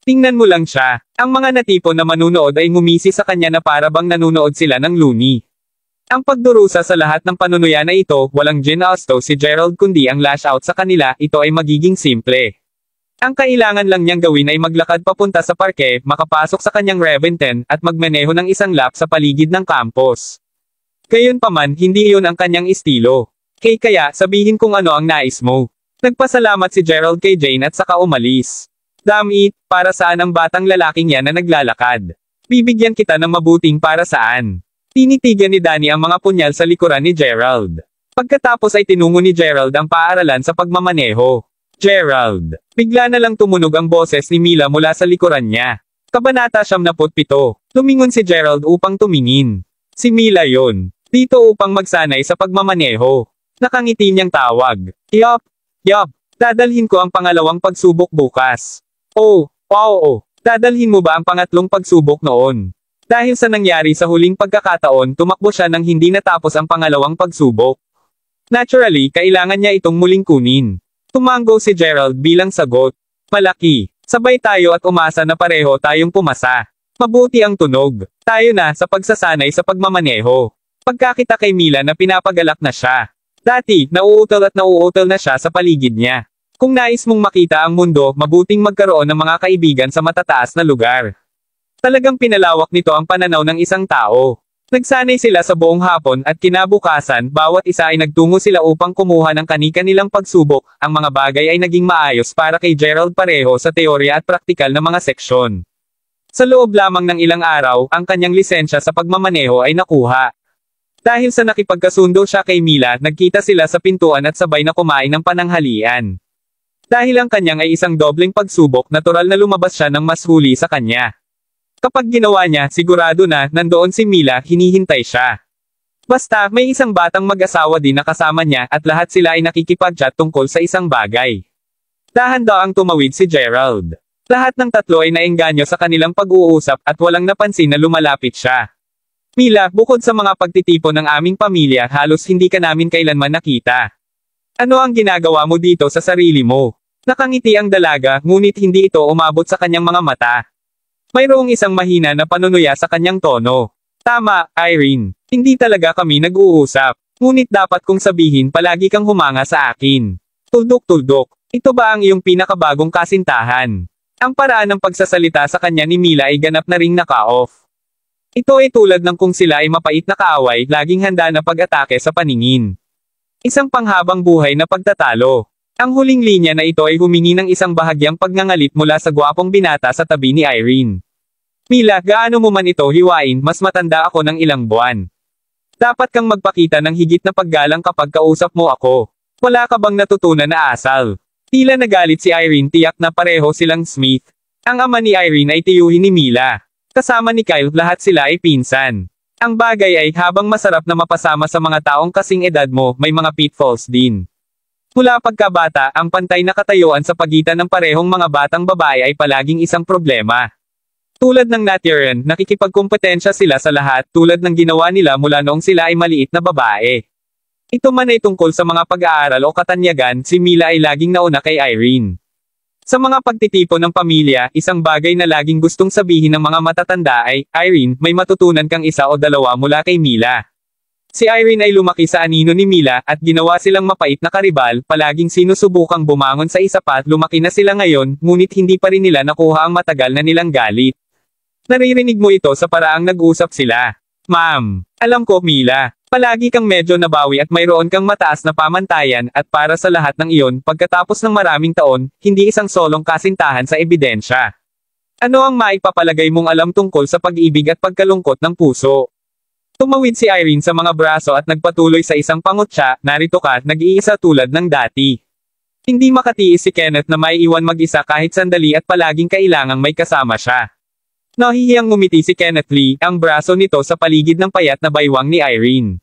Tingnan mo lang siya. Ang mga natipon na manunood ay ngumisi sa kanya na para bang nanunood sila ng Looney. Ang pagdurusa sa lahat ng panunuya na ito, walang ginasto si Gerald kundi ang lash out sa kanila, ito ay magiging simple. Ang kailangan lang niyang gawin ay maglakad papunta sa parke, makapasok sa kanyang Reventon, at magmaneho ng isang lap sa paligid ng campus. Gayunpaman, hindi iyon ang kanyang estilo. Kaya, sabihin kung ano ang nais mo. Nagpasalamat si Gerald kay Jane at saka umalis. Damn it, para saan ang batang lalaking yan na naglalakad? Bibigyan kita ng mabuting para saan? Tinitigan ni Danny ang mga punyal sa likuran ni Gerald. Pagkatapos ay tinungo ni Gerald ang paaralan sa pagmamaneho. Gerald. Bigla na lang tumunog ang boses ni Mila mula sa likuran niya. Kabanata 77. Lumingon si Gerald upang tumingin. Si Mila yon. Dito upang magsanay sa pagmamaneho. Nakangiti niyang tawag. Yup. Dadalhin ko ang pangalawang pagsubok bukas. Wow. Dadalhin mo ba ang pangatlong pagsubok noon? Dahil sa nangyari sa huling pagkakataon, tumakbo siya nang hindi natapos ang pangalawang pagsubok. Naturally, kailangan niya itong muling kunin. Tumango si Gerald bilang sagot. Malaki. Sabay tayo at umasa na pareho tayong pumasa. Mabuti ang tunog. Tayo na sa pagsasanay sa pagmamaneho. Pagkakita kay Mila na pinapagalak na siya. Dati, nauutal na siya sa paligid niya. Kung nais mong makita ang mundo, mabuting magkaroon ng mga kaibigan sa matataas na lugar. Talagang pinalawak nito ang pananaw ng isang tao. Nagsanay sila sa buong hapon at kinabukasan, bawat isa ay nagtungo sila upang kumuha ng kani-kanilang pagsubok. Ang mga bagay ay naging maayos para kay Gerald pareho sa teorya at praktikal na mga seksyon. Sa loob lamang ng ilang araw, ang kanyang lisensya sa pagmamaneho ay nakuha. Dahil sa nakipagkasundo siya kay Mila, nagkita sila sa pintuan at sabay na kumain ng pananghalian. Dahil ang kanyang ay isang dobleng pagsubok, natural na lumabas siya ng mas huli sa kanya. Kapag ginawa niya, sigurado na, nandoon si Mila, hinihintay siya. Basta, may isang batang mag-asawa din na kasama niya at lahat sila ay nakikipag-chat tungkol sa isang bagay. Dahan-daang tumawid si Gerald. Lahat ng tatlo ay naengganyo sa kanilang pag-uusap at walang napansin na lumalapit siya. Mila, bukod sa mga pagtitipon ng aming pamilya, halos hindi ka namin kailanman nakita. Ano ang ginagawa mo dito sa sarili mo? Nakangiti ang dalaga, ngunit hindi ito umabot sa kanyang mga mata. Mayroong isang mahina na panunuya sa kanyang tono. Tama, Irene. Hindi talaga kami nag-uusap. Ngunit dapat kong sabihin palagi kang humanga sa akin. Tuldok-tuldok. Ito ba ang iyong pinakabagong kasintahan? Ang paraan ng pagsasalita sa kanya ni Mila ay ganap na ring naka-off. Ito ay tulad ng kung sila ay mapait na kaaway, laging handa na pag-atake sa paningin. Isang panghabang buhay na pagtatalo. Ang huling linya na ito ay humingi ng isang bahagyang pagngangalit mula sa gwapong binata sa tabi ni Irene. Mila, gaano mo man ito hiwain, mas matanda ako ng ilang buwan. Dapat kang magpakita ng higit na paggalang kapag kausap mo ako. Wala ka bang natutunan na asal? Tila nagalit si Irene, tiyak na pareho silang Smith. Ang ama ni Irene ay tiyuhin ni Mila. Kasama ni Kyle, lahat sila ay pinsan. Ang bagay ay, habang masarap na mapasama sa mga taong kasing edad mo, may mga pitfalls din. Mula pagkabata, ang pantay na katayuan sa pagitan ng parehong mga batang babae ay palaging isang problema. Tulad ng Natiran, nakikipagkompetensya sila sa lahat, tulad ng ginawa nila mula noong sila ay maliit na babae. Ito man ay tungkol sa mga pag-aaral o katanyagan, si Mila ay laging nauna kay Irene. Sa mga pagtitipon ng pamilya, isang bagay na laging gustong sabihin ng mga matatanda ay, Irene, may matutunan kang isa o dalawa mula kay Mila. Si Irene ay lumaki sa anino ni Mila, at ginawa silang mapait na karibal, palaging sinusubukang bumangon sa isa pa at lumaki na sila ngayon, ngunit hindi pa rin nila nakuha ang matagal na nilang galit. Naririnig mo ito sa paraang nag-usap sila. Ma'am, alam ko Mila, palagi kang medyo nabawi at mayroon kang mataas na pamantayan, at para sa lahat ng iyon, pagkatapos ng maraming taon, hindi isang solong kasintahan sa ebidensya. Ano ang maipapalagay mong alam tungkol sa pag-ibig at pagkalungkot ng puso? Tumawid si Irene sa mga braso at nagpatuloy sa isang pangutya, narito ka, nag-iisa tulad ng dati. Hindi makatiis si Kenneth na may iwan mag-isa kahit sandali at palaging kailangang may kasama siya. Nahihiyang ngumiti si Kenneth Lee, ang braso nito sa paligid ng payat na baywang ni Irene.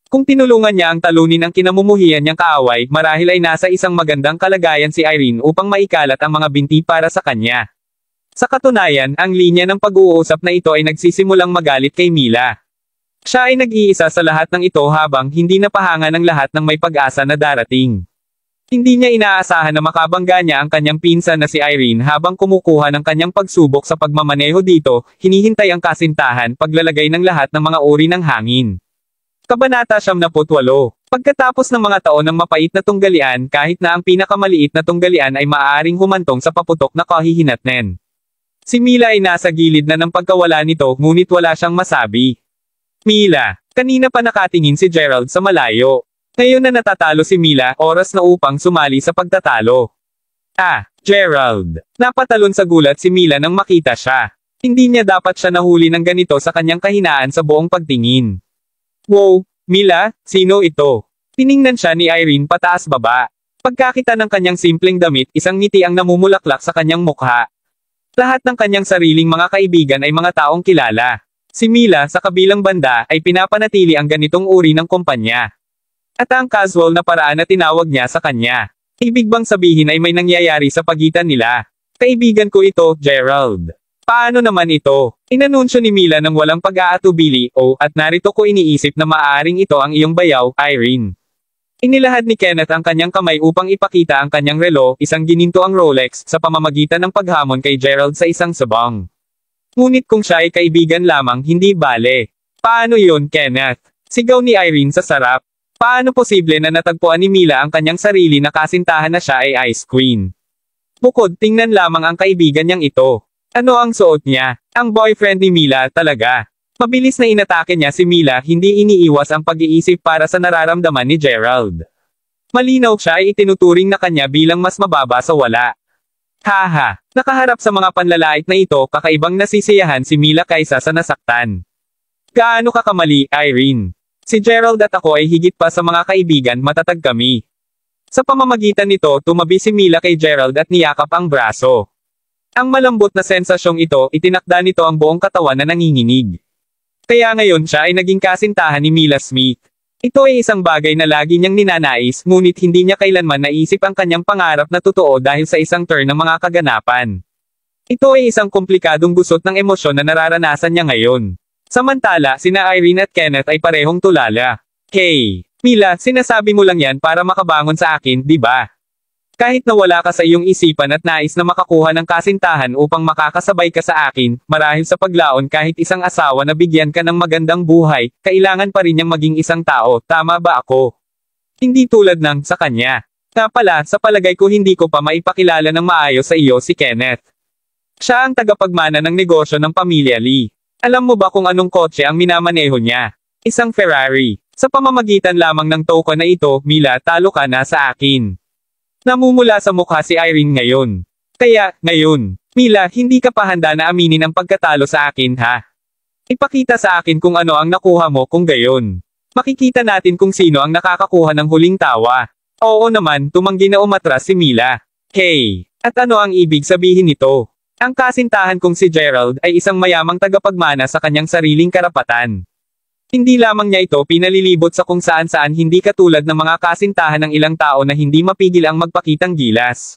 Kung tinulungan niya ang talunin ang kinamumuhian niyang kaaway, marahil ay nasa isang magandang kalagayan si Irene upang maikalat ang mga binti para sa kanya. Sa katunayan, ang linya ng pag-uusap na ito ay nagsisimulang magalit kay Mila. Siya ay nag-iisa sa lahat ng ito habang hindi napahanga ng lahat ng may pag-asa na darating. Hindi niya inaasahan na makabangga niya ang kanyang pinsan na si Irene habang kumukuha ng kanyang pagsubok sa pagmamaneho dito, hinihintay ang kasintahan paglalagay ng lahat ng mga uri ng hangin. Kabanata 78. Pagkatapos ng mga taon ng mapait na tunggalian, kahit na ang pinakamaliit na tunggalian ay maaaring humantong sa paputok na kahihinatnen. Si Mila ay nasa gilid na ng pagkawala nito ngunit wala siyang masabi. Mila, kanina pa nakatingin si Gerald sa malayo. Ngayon na natatalo si Mila, oras na upang sumali sa pagtatalo. Ah, Gerald. Napatalon sa gulat si Mila nang makita siya. Hindi niya dapat siya nahuli ng ganito sa kanyang kahinaan sa buong pagtingin. Wow, Mila, sino ito? Tiningnan siya ni Irene pataas baba. Pagkakita ng kanyang simpleng damit, isang ngiti ang namumulaklak sa kanyang mukha. Lahat ng kanyang sariling mga kaibigan ay mga taong kilala. Si Mila sa kabilang banda ay pinapanatili ang ganitong uri ng kumpanya. At ang casual na paraan na tinawag niya sa kanya. Ibig bang sabihin ay may nangyayari sa pagitan nila? Kaibigan ko ito, Gerald. Paano naman ito? Inanunsyo ni Mila ng walang pag-aatubili, at narito ko iniisip na maaaring ito ang iyong bayaw, Irene. Inilahad ni Kenneth ang kanyang kamay upang ipakita ang kanyang relo, isang gininto ang Rolex, sa pamamagitan ng paghamon kay Gerald sa isang sabang. Ngunit kung siya ay kaibigan lamang, hindi bale. Paano yun, Kenneth? Sigaw ni Irene sa sarap. Paano posible na natagpuan ni Mila ang kanyang sarili na kasintahan na siya ay Ice Queen? Bukod, tingnan lamang ang kaibigan niyang ito. Ano ang suot niya? Ang boyfriend ni Mila talaga. Mabilis na inatake niya si Mila, hindi iniiwas ang pag-iisip para sa nararamdaman ni Gerald. Malinaw siya ay itinuturing na kanya bilang mas mababa sa wala. Haha, nakaharap sa mga panlalait na ito, kakaibang nasisiyahan si Mila kaysa sa nasaktan. Gaano ka kamali, Irene? Si Gerald at ako ay higit pa sa mga kaibigan, matatag kami. Sa pamamagitan nito, tumabi si Mila kay Gerald at niyakap ang braso. Ang malambot na sensasyong ito, itinakda nito ang buong katawan na nanginginig. Kaya ngayon siya ay naging kasintahan ni Mila Smith. Ito ay isang bagay na lagi niyang ninanais, ngunit hindi niya kailanman naisip ang kanyang pangarap na totoo dahil sa isang turn ng mga kaganapan. Ito ay isang komplikadong gusot ng emosyon na nararanasan niya ngayon. Samantala, sina Irene at Kenneth ay parehong tulala. Hey, Mila, sinasabi mo lang yan para makabangon sa akin, di ba? Kahit na wala ka sa iyong isipan at nais na makakuha ng kasintahan upang makakasabay ka sa akin, marahil sa paglaon kahit isang asawa na bigyan ka ng magandang buhay, kailangan pa rin niyang maging isang tao, tama ba ako? Hindi tulad ng sa kanya. Nga pala, sa palagay ko hindi ko pa maipakilala ng maayos sa iyo si Kenneth. Siya ang tagapagmana ng negosyo ng pamilya Lee. Alam mo ba kung anong kotse ang minamaneho niya? Isang Ferrari. Sa pamamagitan lamang ng token na ito, Mila, talo ka na sa akin. Namumula sa mukha si Irene ngayon. Kaya, ngayon, Mila, hindi ka pa handa na aminin ang pagkatalo sa akin ha? Ipakita sa akin kung ano ang nakuha mo kung gayon. Makikita natin kung sino ang nakakakuha ng huling tawa. Oo naman, tumanggi na umatras si Mila. Hey, at ano ang ibig sabihin nito? Ang kasintahan kong si Gerald ay isang mayamang tagapagmana sa kanyang sariling karapatan. Hindi lamang niya ito pinalilibot sa kung saan-saan hindi katulad ng mga kasintahan ng ilang tao na hindi mapigil ang magpakitang gilas.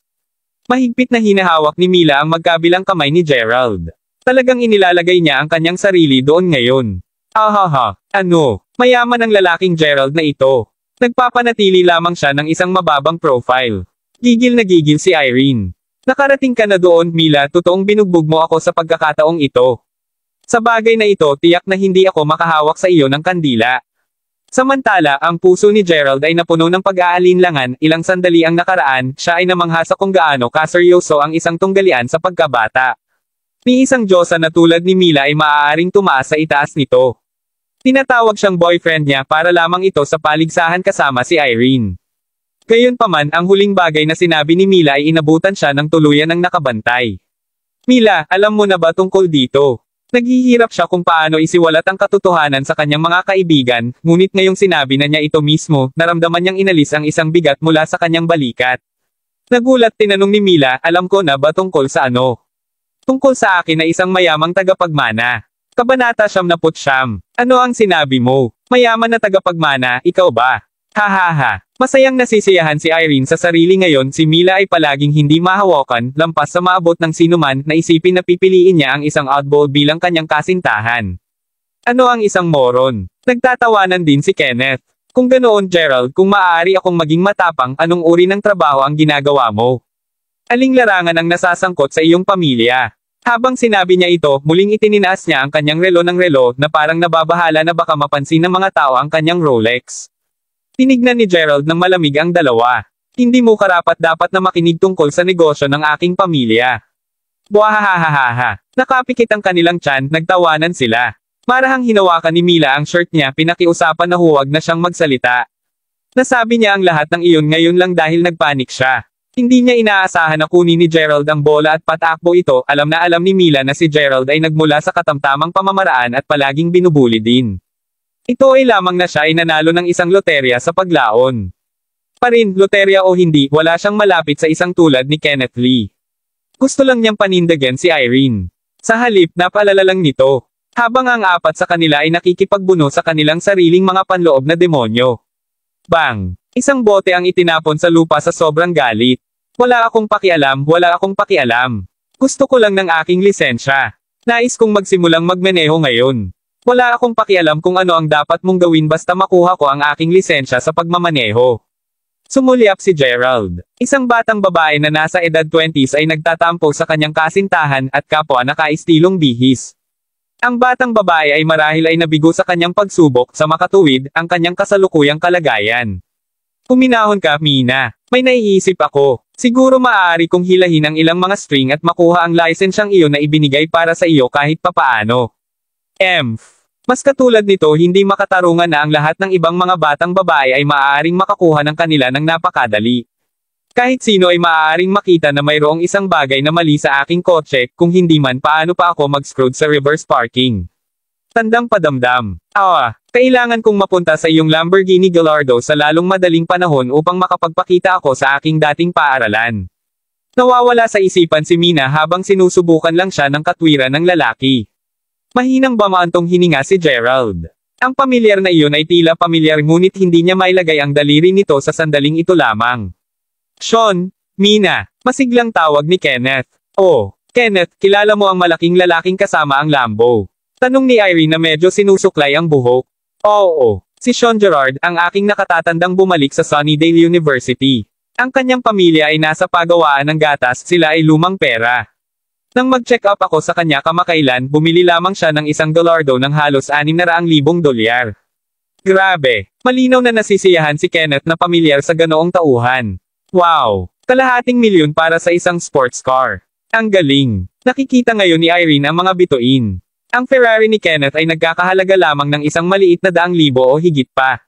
Mahigpit na hinahawak ni Mila ang magkabilang kamay ni Gerald. Talagang inilalagay niya ang kanyang sarili doon ngayon. Ahaha, ano, mayaman ang lalaking Gerald na ito. Nagpapanatili lamang siya ng isang mababang profile. Gigil na gigil si Irene. Nakarating ka na doon, Mila, totoong binugbog mo ako sa pagkakataong ito. Sa bagay na ito, tiyak na hindi ako makahawak sa iyo ng kandila. Samantala, ang puso ni Gerald ay napuno ng pag-aalinlangan, ilang sandali ang nakaraan, siya ay namangha sa kung gaano kaseryoso ang isang tunggalian sa pagkabata. Ni isang Diyosa na tulad ni Mila ay maaaring tumaas sa itaas nito. Tinatawag siyang boyfriend niya para lamang ito sa paligsahan kasama si Irene. Gayunpaman, ang huling bagay na sinabi ni Mila ay inabutan siya ng tuluyan ng nakabantay. Mila, alam mo na ba tungkol dito? Naghihirap siya kung paano isiwalat ang katotohanan sa kanyang mga kaibigan, ngunit ngayong sinabi na niya ito mismo, naramdaman niyang inalis ang isang bigat mula sa kanyang balikat. Nagulat tinanong ni Mila, alam ko na ba tungkol sa ano? Tungkol sa akin na isang mayamang tagapagmana. Kabanata 79. Ano ang sinabi mo? Mayaman na tagapagmana, ikaw ba? Hahaha. Masayang nasisiyahan si Irene sa sarili ngayon. Si Mila ay palaging hindi mahawakan, lampas sa maabot ng sinuman na isipin na pipiliin niya ang isang oddball bilang kanyang kasintahan. Ano ang isang moron? Nagtatawanan din si Kenneth. Kung ganoon Gerald, kung maaari akong maging matapang, anong uri ng trabaho ang ginagawa mo? Aling larangan ang nasasangkot sa iyong pamilya? Habang sinabi niya ito, muling itininaas niya ang kanyang relo ng relo na parang nababahala na baka mapansin ng mga tao ang kanyang Rolex. Tinignan ni Gerald ng malamig ang dalawa. Hindi mo karapat-dapat na makinig tungkol sa negosyo ng aking pamilya. Buhahahaha. Nakapikit ang kanilang tiyan, nagtawanan sila. Marahang hinawakan ni Mila ang shirt niya, pinakiusapan na huwag na siyang magsalita. Nasabi niya ang lahat ng iyon ngayon lang dahil nagpanik siya. Hindi niya inaasahan na kunin ni Gerald ang bola at patakbo ito. Alam na alam ni Mila na si Gerald ay nagmula sa katamtamang pamamaraan at palaging binubuli din. Ito ay lamang na siya ay nanalo ng isang loterya sa paglaon. Parin, loterya o hindi, wala siyang malapit sa isang tulad ni Kenneth Lee. Gusto lang niyang panindagan si Irene. Sa halip, napaalala lang nito. Habang ang apat sa kanila ay nakikipagbuno sa kanilang sariling mga panloob na demonyo. Bang! Isang bote ang itinapon sa lupa sa sobrang galit. Wala akong pakialam, wala akong pakialam. Gusto ko lang ng aking lisensya. Nais kong magsimulang magmaneho ngayon. Wala akong pakialam kung ano ang dapat mong gawin basta makuha ko ang aking lisensya sa pagmamaneho. Sumulyap si Gerald. Isang batang babae na nasa edad 20s ay nagtatampo sa kanyang kasintahan at kapwa nakaistilong bihis. Ang batang babae ay marahil ay nabigo sa kanyang pagsubok sa makatuwid ang kanyang kasalukuyang kalagayan. Puminahon ka, Mina. May naiisip ako. Siguro maaari kong hilahin ang ilang mga string at makuha ang lisensyang iyon na ibinigay para sa iyo kahit papaano. Mas katulad nito hindi makatarungan na ang lahat ng ibang mga batang babae ay maaaring makakuha ng kanila ng napakadali. Kahit sino ay maaaring makita na mayroong isang bagay na mali sa aking kotse, kung hindi man paano pa ako mag-screwed sa reverse parking. Tandang padamdam. Kailangan kong mapunta sa iyong Lamborghini Gallardo sa lalong madaling panahon upang makapagpakita ako sa aking dating paaralan. Nawawala sa isipan si Mina habang sinusubukan lang siya ng katwiran ng lalaki. Mahinang bamaantong hininga si Gerald. Ang pamilyar na iyon ay tila pamilyar ngunit hindi niya mailagay ang daliri nito sa sandaling ito lamang. Sean, Mina, masiglang tawag ni Kenneth. Oh, Kenneth, kilala mo ang malaking lalaking kasama ang Lambo? Tanong ni Irene na medyo sinusuklay ang buhok. Oo, si Sean Gerard, ang aking nakatatandang bumalik sa Sunnydale University. Ang kanyang pamilya ay nasa pagawaan ng gatas, sila ay lumang pera. Nang mag-check up ako sa kanya kamakailan, bumili lamang siya ng isang Gallardo ng halos $600,000. Grabe, malinaw na nasisiyahan si Kenneth na pamilyar sa ganoong tauhan. Wow, $250,000 para sa isang sports car. Ang galing. Nakikita ngayon ni Irene ang mga bituin. Ang Ferrari ni Kenneth ay nagkakahalaga lamang ng isang maliit na $100,000 o higit pa.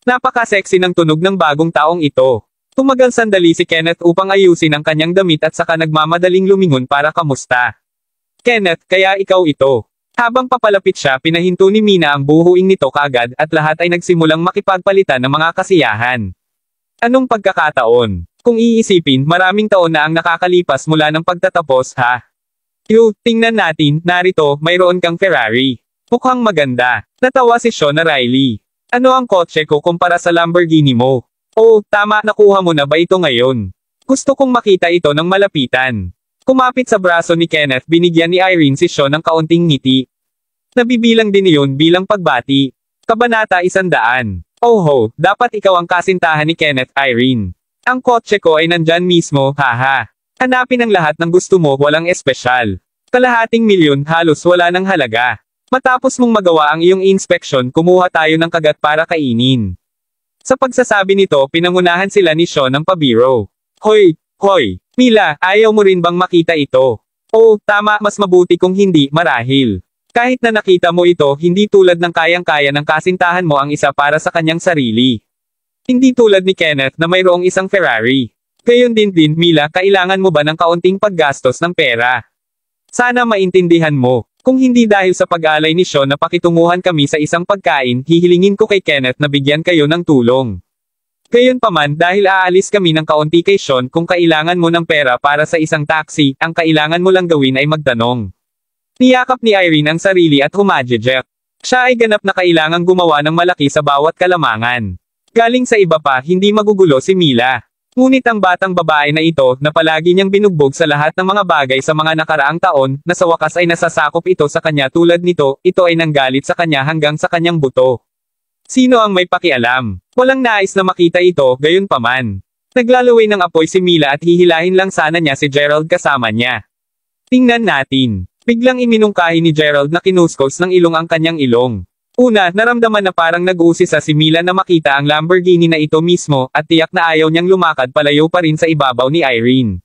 Napaka-sexy ng tunog ng bagong taong ito. Tumagal sandali si Kenneth upang ayusin ang kanyang damit at saka nagmamadaling lumingon para kamusta. Kenneth, kaya ikaw ito. Habang papalapit siya, pinahinto ni Mina ang buhuing nito kaagad at lahat ay nagsimulang makipagpalitan ng mga kasiyahan. Anong pagkakataon? Kung iisipin, maraming taon na ang nakakalipas mula ng pagtatapos, ha? Tingnan natin, narito, mayroon kang Ferrari. Mukhang maganda. Natawa si Sean na Riley. Ano ang kotse ko kumpara sa Lamborghini mo? Oh, tama, nakuha mo na ba ito ngayon? Gusto kong makita ito ng malapitan. Kumapit sa braso ni Kenneth, binigyan ni Irene si Sean ng kaunting ngiti. Nabibilang din iyon bilang pagbati. Kabanata 100. Oh, dapat ikaw ang kasintahan ni Kenneth, Irene. Ang kotse ko ay nandyan mismo, haha. Hanapin ang lahat ng gusto mo, walang espesyal. $250,000, halos wala ng halaga. Matapos mong magawa ang iyong inspeksyon, kumuha tayo ng kagat para kainin. Sa pagsasabi nito, pinangunahan sila ni Sean ng pabiro. Hoy, Mila, ayaw mo rin bang makita ito? Oh, tama, mas mabuti kung hindi, marahil. Kahit na nakita mo ito, hindi tulad ng kayang-kaya ng kasintahan mo ang isa para sa kanyang sarili. Hindi tulad ni Kenneth na mayroong isang Ferrari. Gayon din, Mila, kailangan mo ba ng kaunting paggastos ng pera? Sana maintindihan mo. Kung hindi dahil sa pag-alay ni Sean na pakitunguhan kami sa isang pagkain, hihilingin ko kay Kenneth na bigyan kayo ng tulong. Gayunpaman dahil aalis kami ng kaunti kay Sean kung kailangan mo ng pera para sa isang taxi, ang kailangan mo lang gawin ay magtanong. Niyakap ni Irene ang sarili at humajejek. Siya ay ganap na kailangang gumawa ng malaki sa bawat kalamangan. Galing sa iba pa, hindi magugulo si Mila. Ngunit ang batang babae na ito, na palagi niyang binugbog sa lahat ng mga bagay sa mga nakaraang taon, na sa wakas ay nasasakop ito sa kanya tulad nito, ito ay nanggalit sa kanya hanggang sa kanyang buto. Sino ang may pakialam? Walang nais na makita ito, gayunpaman. Naglalaway ng apoy si Mila at hihilahin lang sana niya si Gerald kasama niya. Tingnan natin. Biglang iminungkahi ni Gerald na kinuskos ng ilong ang kanyang ilong. Una, naramdaman na parang nag-uusisa si Mila na makita ang Lamborghini na ito mismo, at tiyak na ayaw niyang lumakad palayo pa rin sa ibabaw ni Irene.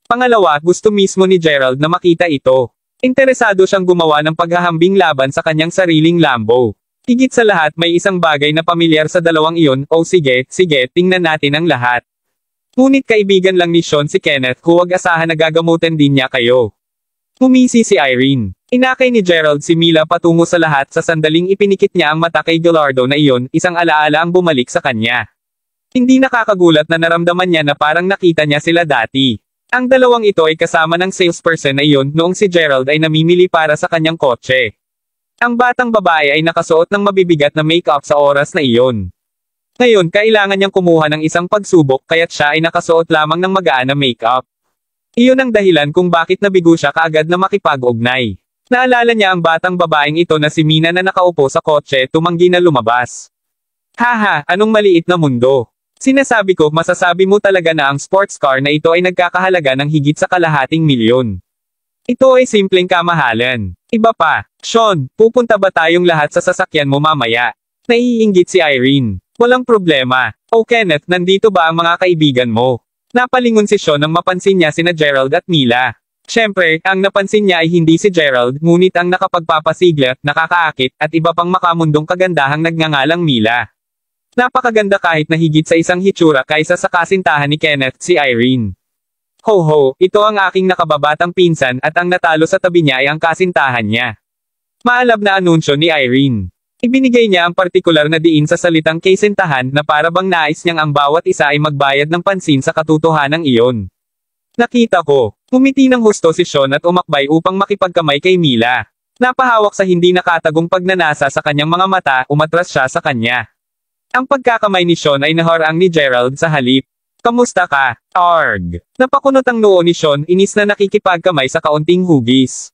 Pangalawa, gusto mismo ni Gerald na makita ito. Interesado siyang gumawa ng paghahambing laban sa kanyang sariling Lambo. Higit sa lahat may isang bagay na pamilyar sa dalawang iyon, sige, tingnan natin ang lahat. Ngunit kaibigan lang ni Sean si Kenneth, huwag asahan na gagamutin din niya kayo. Humisi si Irene. Inakay ni Gerald si Mila patungo sa lahat sa sandaling ipinikit niya ang mata kay Gallardo na iyon, isang alaala ang bumalik sa kanya. Hindi nakakagulat na naramdaman niya na parang nakita niya sila dati. Ang dalawang ito ay kasama ng salesperson na iyon noong si Gerald ay namimili para sa kanyang kotse. Ang batang babae ay nakasuot ng mabibigat na make-up sa oras na iyon. Ngayon, kailangan niyang kumuha ng isang pagsubok kaya't siya ay nakasuot lamang ng magaan na make-up. Iyon ang dahilan kung bakit nabigo siya kaagad na makipag-ugnay. Naalala niya ang batang babaeng ito na si Mina na nakaupo sa kotse, tumanggi na lumabas. Haha, anong maliit na mundo. Sinasabi ko, masasabi mo talaga na ang sports car na ito ay nagkakahalaga ng higit sa $250,000. Ito ay simpleng kamahalan. Iba pa, Sean, pupunta ba tayong lahat sa sasakyan mo mamaya? Naiinggit si Irene. Walang problema. O Kenneth, nandito ba ang mga kaibigan mo? Napalingon si Sean nang mapansin niya sina Gerald at Mila. Siyempre, ang napansin niya ay hindi si Gerald, ngunit ang nakapagpapasigla, nakakaakit, at iba pang makamundong kagandahang nagngangalang Mila. Napakaganda kahit na higit sa isang hitsura kaysa sa kasintahan ni Kenneth, si Irene. Ho, ito ang aking nakababatang pinsan at ang natalo sa tabi niya ay ang kasintahan niya. Maalab na anunsyo ni Irene. Ibinigay niya ang partikular na diin sa salitang kasintahan na para bang nais niyang ang bawat isa ay magbayad ng pansin sa katotohanang iyon. Nakita ko, umiti ng husto si Sean at umakbay upang makipagkamay kay Mila. Napahawak sa hindi nakatagong pagnanasa sa kanyang mga mata, umatras siya sa kanya. Ang pagkakamay ni Sean ay naharang ni Gerald sa halip. Kamusta ka? Arg. Napakunot ang noo ni Sean, inis na nakikipagkamay sa kaunting hugis.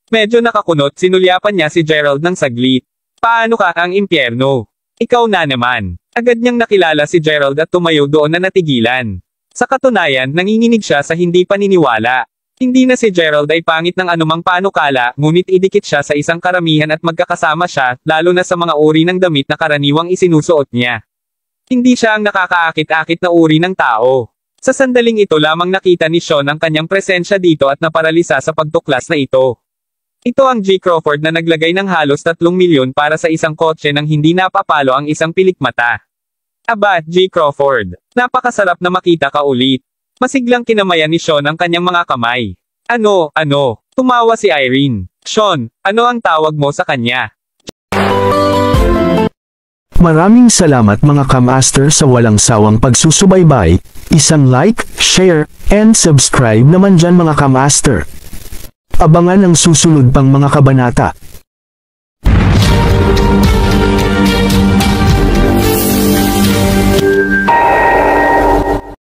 Medyo nakakunot, sinulyapan niya si Gerald ng saglit. Paano ka ang impyerno? Ikaw na naman. Agad niyang nakilala si Gerald at tumayo doon na natigilan. Sa katunayan, nanginginig siya sa hindi paniniwala. Hindi na si Gerald ay pangit ng anumang panukala, ngunit idikit siya sa isang karamihan at magkakasama siya, lalo na sa mga uri ng damit na karaniwang isinusuot niya. Hindi siya ang nakakaakit-akit na uri ng tao. Sa sandaling ito lamang nakita ni Sean ang kanyang presensya dito at naparalisa sa pagtuklas na ito. Ito ang G. Crawford na naglagay ng halos 3 milyon para sa isang kotse nang hindi napapalo ang isang pilikmata. Aba, G. Crawford. Napakasarap na makita ka ulit. Masiglang kinamayan ni Sean ang kanyang mga kamay. Ano? Tumawa si Irene. Sean, ano ang tawag mo sa kanya? Maraming salamat mga ka-master sa walang sawang pagsusubaybay. Isang like, share, and subscribe naman dyan mga ka-master. Abangan ang susunod pang mga kabanata.